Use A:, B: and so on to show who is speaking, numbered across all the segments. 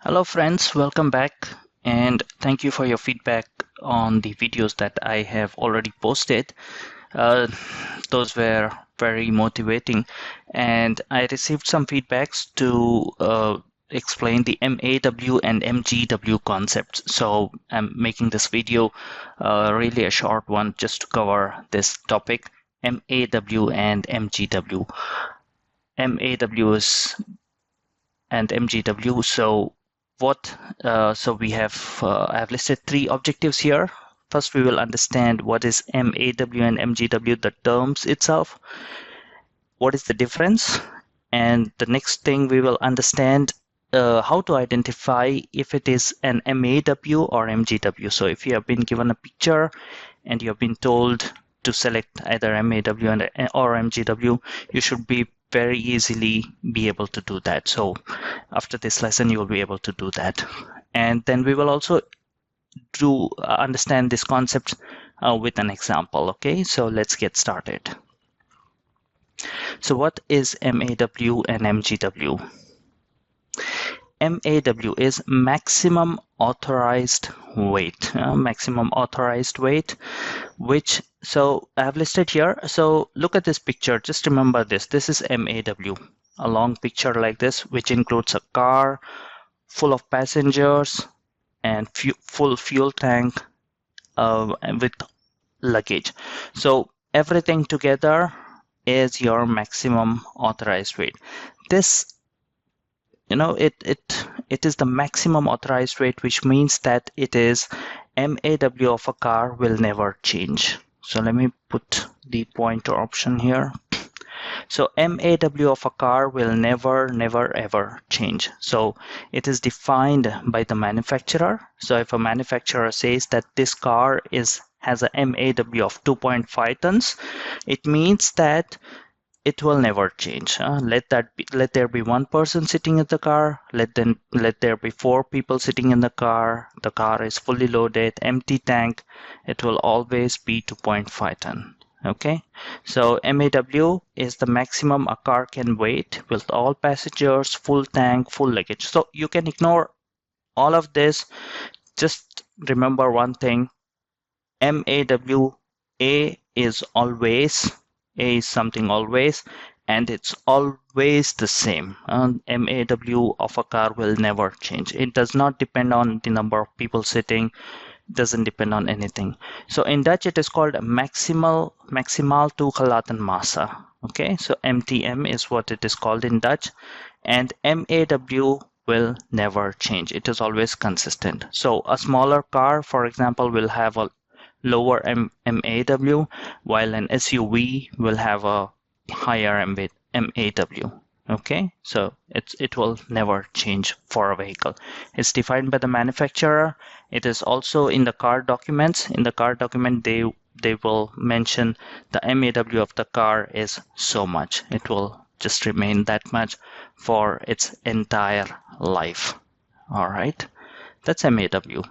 A: Hello friends, welcome back and thank you for your feedback on the videos that I have already posted. Those were very motivating and I received some feedbacks to explain the MAW and MGW concepts. So I'm making this video really a short one just to cover this topic, MAW and MGW. MAW is and MGW. So we have I've listed three objectives here. First, we will understand what is MAW and MGW, the terms itself. What is the difference? And the next thing we will understand how to identify if it is an MAW or MGW. So if you have been given a picture and you have been told to select either MAW or MGW, you should be very easily be able to do that. So after this lesson, you will be able to do that. And then we will also understand this concept with an example. Okay, so let's get started. So what is MAW and MGW? MAW is maximum authorized weight, so I have listed here. So look at this picture, just remember this is MAW, a long picture like this, which includes a car full of passengers and full fuel tank with luggage. So everything together is your maximum authorized weight. This, it is the maximum authorized weight, which means that it is MAW of a car will never change. So let me put the pointer option here. So MAW of a car will never ever change. So it is defined by the manufacturer. So if a manufacturer says that this car has a MAW of 2.5 tons, it means that it will never change. Let there be one person sitting in the car. Let there be four people sitting in the car. The car is fully loaded, empty tank. It will always be 2.5 ton. Okay, so MAW is the maximum a car can weight with all passengers, full tank, full luggage. So you can ignore all of this. Just remember one thing: MAW, A is always. A is something always, and it's always the same. MAW of a car will never change. It does not depend on the number of people sitting, doesn't depend on anything. So in Dutch it is called maximal toegelaten massa. Okay, so MTM is what it is called in Dutch, and MAW will never change. It is always consistent. So a smaller car, for example, will have a lower MAW, while an SUV will have a higher MAW. Okay, so it will never change for a vehicle. It's defined by the manufacturer. It is also in the car documents. In the car document, they will mention the MAW of the car is so much. It will just remain that much for its entire life. All right, that's MAW.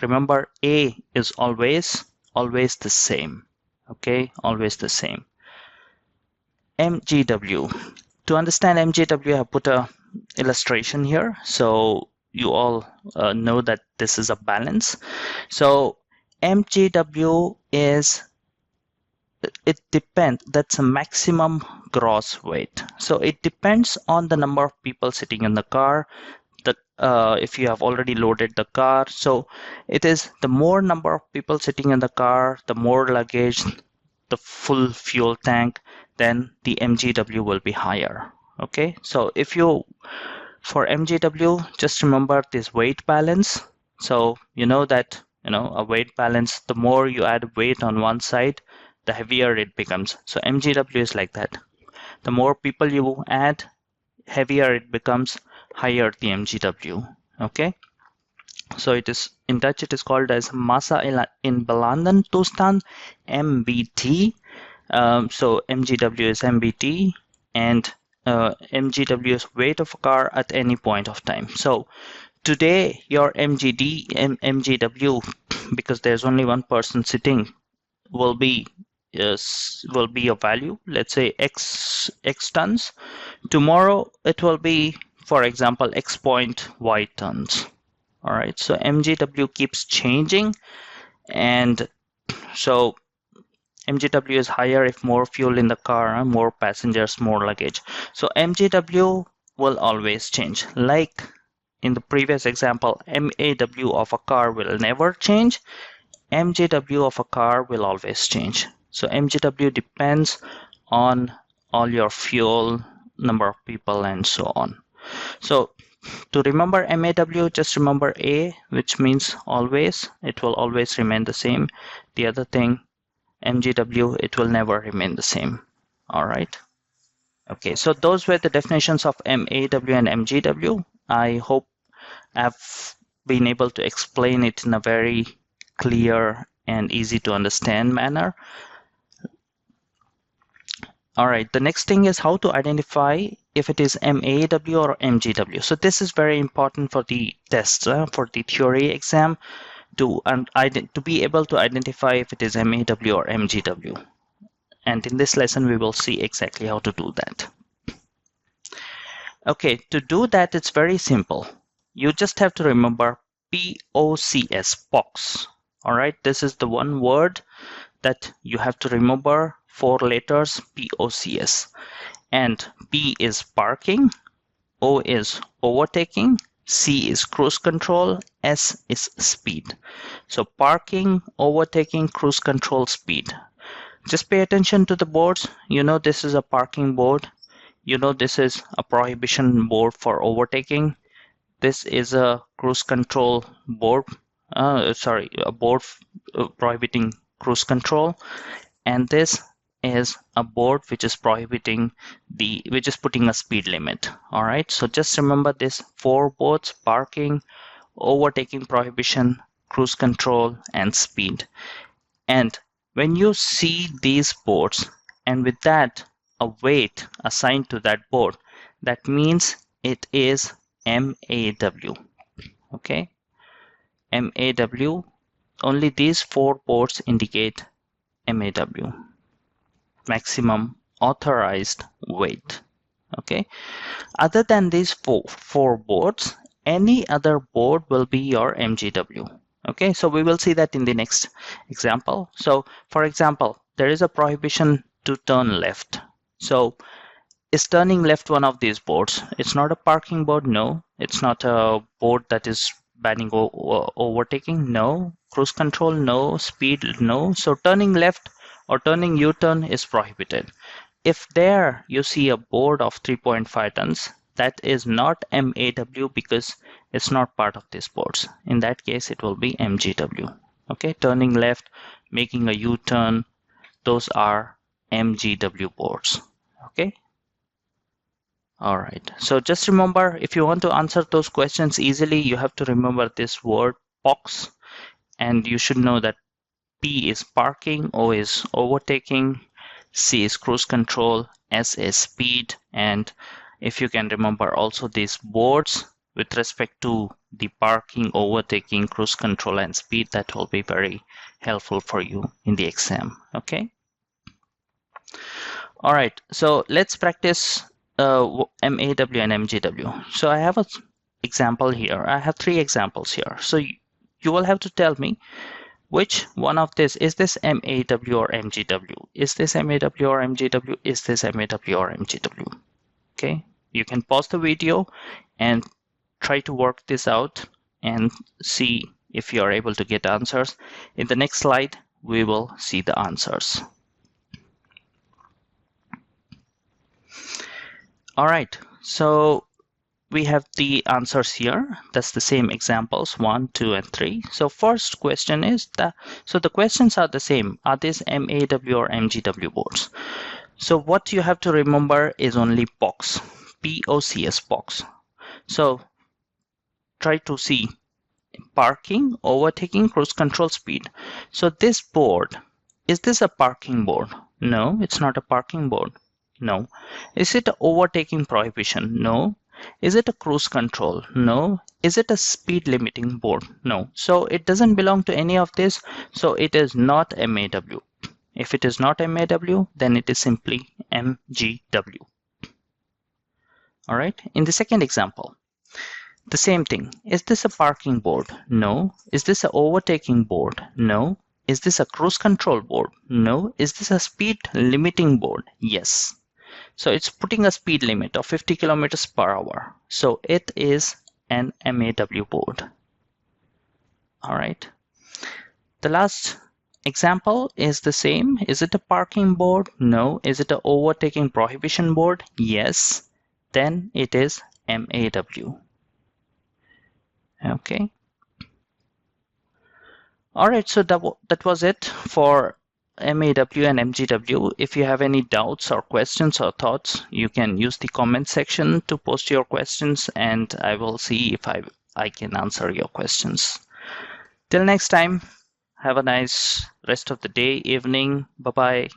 A: Remember, A is always the same. Okay, always the same. MGW. To understand MGW, I have put a illustration here, so you all know that this is a balance. So MGW is, it depends, that's a maximum gross weight. So it depends on the number of people sitting in the car. If you have already loaded the car, so it is the more number of people sitting in the car, the more luggage, the full fuel tank, then the MGW will be higher. Okay, so for MGW, just remember this weight balance. So you know that a weight balance, the more you add weight on one side, the heavier it becomes. So MGW is like that. The more people you add, heavier it becomes, higher the MGW. Okay, so it is in Dutch, it is called as massa in belanden toestand, MBT. So MGW is MBT, and MGW is weight of a car at any point of time. So today your MGW, because there's only one person sitting, will be a value, let's say X tons. Tomorrow it will be for example, X point, Y turns. All right, so MGW keeps changing, and so MGW is higher if more fuel in the car, more passengers, more luggage. So MGW will always change. Like in the previous example, MAW of a car will never change. MGW of a car will always change. So MGW depends on all your fuel, number of people, and so on. So to remember MAW, just remember A, which means always. It will always remain the same. The other thing, MGW, it will never remain the same. All right. Okay, so those were the definitions of MAW and MGW. I hope I've been able to explain it in a very clear and easy to understand manner. All right, the next thing is how to identify if it is MAW or MGW. So this is very important for the tests, for the theory exam, to be able to identify if it is MAW or MGW. And in this lesson, we will see exactly how to do that. Okay, to do that, it's very simple. You just have to remember POCS, POCS. All right, this is the one word that you have to remember, 4 letters, POCS. And P is parking, O is overtaking, C is cruise control, S is speed. So parking, overtaking, cruise control, speed. Just pay attention to the boards. You know this is a parking board. You know this is a prohibition board for overtaking. This is a cruise control board. A board prohibiting cruise control. And this is a board which is putting a speed limit. All right, so just remember this 4 boards: parking, overtaking prohibition, cruise control, and speed. And when you see these boards and with that a weight assigned to that board, that means it is MAW. Okay, MAW, only these 4 boards indicate MAW, maximum authorized weight. Okay, other than these four boards, any other board will be your MGW. Okay, so we will see that in the next example. So for example, there is a prohibition to turn left. So is turning left one of these boards? It's not a parking board, no. It's not a board that is banning overtaking, no. Cruise control, no. Speed, no. So turning left or turning U-turn is prohibited. If there you see a board of 3.5 tons, that is not MAW because it's not part of these boards. In that case, it will be MGW. Okay, turning left, making a U-turn, those are MGW boards. Okay. All right. So just remember, if you want to answer those questions easily, you have to remember this word POCS, and you should know that P is parking, O is overtaking, C is cruise control, S is speed, and if you can remember also these boards with respect to the parking, overtaking, cruise control, and speed, that will be very helpful for you in the exam. Okay. All right. So let's practice MAW and MGW. So I have an example here. I have 3 examples here. So you will have to tell me which one of this is this MAW or MGW? Is this MAW or MGW? Is this MAW or MGW? Okay, you can pause the video and try to work this out and see if you are able to get answers. In the next slide, we will see the answers. All right, so we have the answers here. That's the same examples 1, 2, and 3. So first question is so the questions are the same. Are these MAW or MGW boards? So what you have to remember is only POCS, POCS, POCS. So try to see parking, overtaking, cruise control, speed. So this board, is this a parking board? No, it's not a parking board. No. Is it an overtaking prohibition? No. Is it a cruise control? No. Is it a speed limiting board? No. So it doesn't belong to any of this. So it is not MAW. If it is not MAW, then it is simply MGW. All right. In the second example, the same thing. Is this a parking board? No. Is this an overtaking board? No. Is this a cruise control board? No. Is this a speed limiting board? Yes. So it's putting a speed limit of 50 kilometers per hour. So it is an MAW board. All right. The last example is the same. Is it a parking board? No. Is it an overtaking prohibition board? Yes. Then it is MAW. Okay. All right. So that was it for MAW and MGW. If you have any doubts or questions or thoughts, you can use the comment section to post your questions, and I will see if I can answer your questions. Till next time, have a nice rest of the day, evening. Bye-bye.